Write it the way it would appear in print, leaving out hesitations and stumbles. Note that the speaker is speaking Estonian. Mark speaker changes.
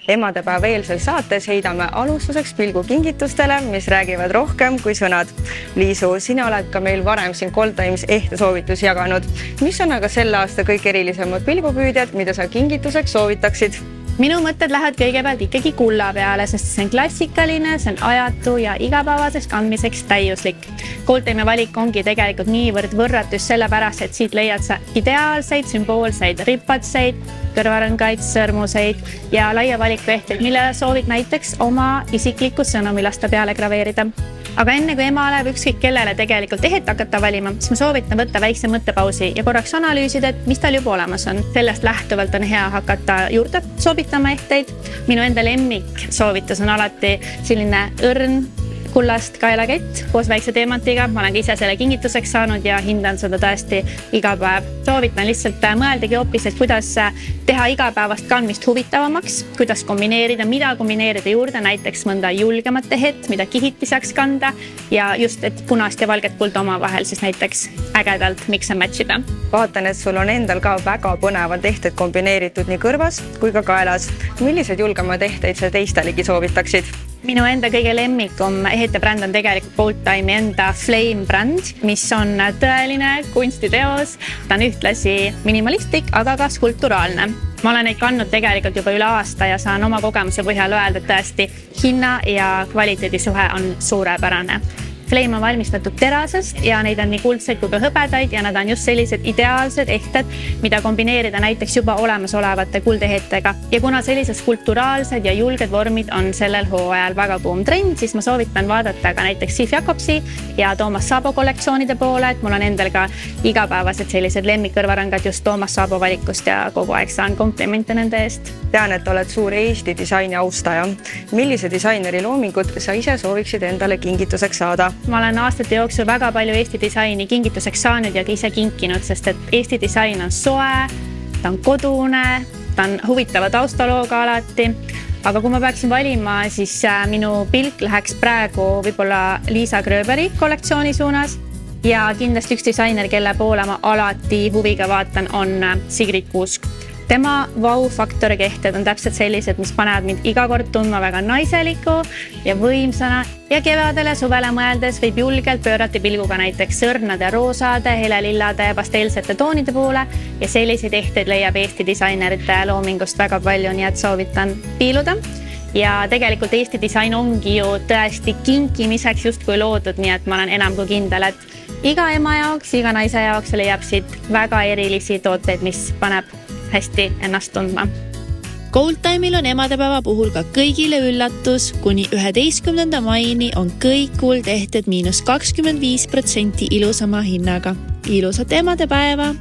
Speaker 1: Emadepäeva eelsel saates heidame alustuseks pilgu kingitustele, mis räägivad rohkem kui sõnad. Liisu, sina oled ka meil varem siin Goldtimes ehtesoovitusi jaganud. Mis on aga selle aasta kõik erilisemad pilgupüüdjad, mida sa kingituseks soovitaksid?
Speaker 2: Minu mõtted lähevad kõigepealt ikkagi kulla peale, sest see on klassikaline, see on ajatu ja igapäevaseks kandmiseks täiuslik. Goldtime valik ongi tegelikult niivõrd võrratus sellepärast, et siit leiad sa ideaalseid, sümboolseid ripatseid, kõrvarõngaid, sõrmuseid ja laia valiku ehteid, millele soovid näiteks oma isiklikku sõnumi lasta peale graveerida. Aga enne kui ema läheb ükskõik kellele tegelikult ehet hakata valima, siis ma soovitan võtta väikse mõttepausi ja korraks analüüsida, et mis tal juba olemas on. Sellest lähtuvalt on hea hakata juurde soovitama ehteid. Minu enda lemmik soovitus on alati selline õrn kullast kaelakett koos väikse teemantiga. Ma olen ka ise selle kingituseks saanud ja hindan seda tõesti iga päev. Soovitan lihtsalt mõeldagi hoopis, et kuidas teha igapäevast kandmist huvitavamaks, kuidas kombineerida, mida kombineerida juurde, näiteks mõnda julgemat tehet, mida kihiti saaks kanda ja just, et punast ja valget kulda omavahel siis näiteks ägedalt mix and matchida.
Speaker 1: Vaatan, et sul on endal ka väga põnevad ehted kombineeritud nii kõrvas kui ka kaelas. Millised julgemad ehteid sa teistelegi soovitaksid?
Speaker 2: Minu enda kõige lemmikum ehete bränd on tegelikult Goldtime'i enda Flame bränd, mis on tõeline kunstiteos. Ta on ühtlasi minimalistlik, aga ka skulpturaalne. Ma olen neid kandnud tegelikult juba üle aasta ja saan oma kogemuse põhjal öelda, et tõesti hinna ja kvaliteedisuhe on suurepärane. Flame on valmistatud terasest ja neid on nii kuldseid kui ka hõbedaid ja nad on just sellised ideaalsed ehted, mida kombineerida näiteks juba olemasolevate kuldehettega. Ja kuna sellised skulpturaalsed ja julged vormid on sellel hooajal väga kuum trend, siis ma soovitan vaadata ka näiteks Sif Jacobsi ja Toomas Saabo kollektsioonide poole, et mul on endal ka igapäevased sellised lemmikkõrvarõngad just Toomas Saabo valikust ja kogu aeg saan komplimente nende eest.
Speaker 1: Tean, et oled suur Eesti disaini austaja. Millise disaineri loomingut sa ise sooviksid endale kingituseks saada?
Speaker 2: Ma olen aastate jooksul väga palju Eesti disaini kingituseks saanud ja ka ise kinkinud, sest et Eesti disain on soe, ta on kodune, ta on huvitava taustalooga alati. Aga kui ma peaksin valima, siis minu pilk läheks praegu võib-olla Liisa Gröberi kollektsiooni suunas ja kindlasti üks disainer, kelle poole ma alati huviga vaatan, on Sigrid Kuusk. Tema vau-faktoriga ehted on täpselt sellised, mis panevad mind iga kord tundma väga naiseliku ja võimsana ja kevadele suvele mõeldes võib julgelt pöörata pilguga näiteks sõrnade, roosade, helelillade ja pasteelsete toonide poole ja selliseid ehteid leiab Eesti disainerite loomingust väga palju, nii et soovitan piiluda. Ja tegelikult Eesti disain ongi ju tõesti kinkimiseks justkui loodud, nii et ma olen enam kui kindel, et iga ema jaoks, iga naise jaoks leiab siit väga erilisi tooteid, mis paneb hästi ennast tundma.
Speaker 3: Goldtime'il on emadepäeva puhul ka kõigile üllatus. Kuni 11. maini on kõik kuldehted -25% ilusama hinnaga. Ilusat emadepäeva!